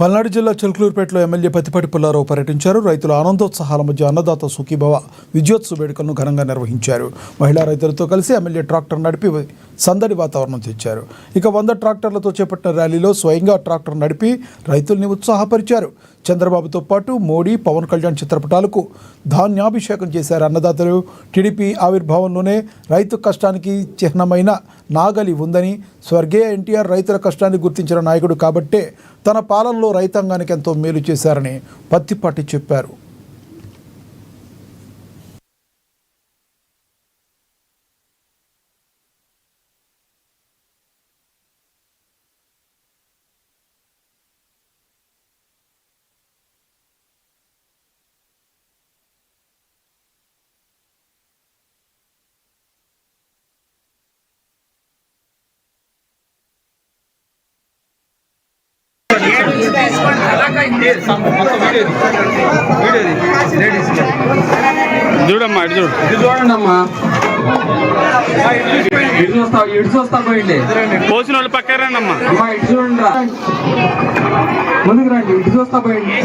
పల్నాడు జిల్లా చిలకలూరుపేటలో ఎమ్మెల్యే పత్తిపాటి పుల్లారావు పర్యటించారు. రైతుల ఆనందోత్సాహాల మధ్య అన్నదాత సుఖీభవ విద్యోత్సవ వేడుకలను ఘనంగా నిర్వహించారు. మహిళా రైతులతో కలిసి ఎమ్మెల్యే ట్రాక్టర్ నడిపి సందడి వాతావరణం తెచ్చారు. ఇక 100 ట్రాక్టర్లతో చేపట్టిన ర్యాలీలో స్వయంగా ట్రాక్టర్ నడిపి రైతుల్ని ఉత్సాహపరిచారు. చంద్రబాబుతో పాటు మోడీ, పవన్ కళ్యాణ్ చిత్రపటాలకు ధాన్యాభిషేకం చేశారు అన్నదాతలు. టీడీపీ ఆవిర్భావంలోనే రైతు కష్టానికి చిహ్నమైన నాగలి ఉందని, స్వర్గీయ ఎన్టీఆర్ రైతుల కష్టాన్ని గుర్తించిన నాయకుడు కాబట్టే తన పాలనలో రైతాంగానికి ఎంతో మేలు చేశారని పత్తిపాటి చెప్పారు. చూడమ్మా ఇటు చూడండి అమ్మా, ఇటు చూస్తా పోయింది. పోసిన వాళ్ళు పక్క రండి అమ్మా. ఇటు చూడండి, ముందుకు రండి, ఇటు చూస్తా పోయింది.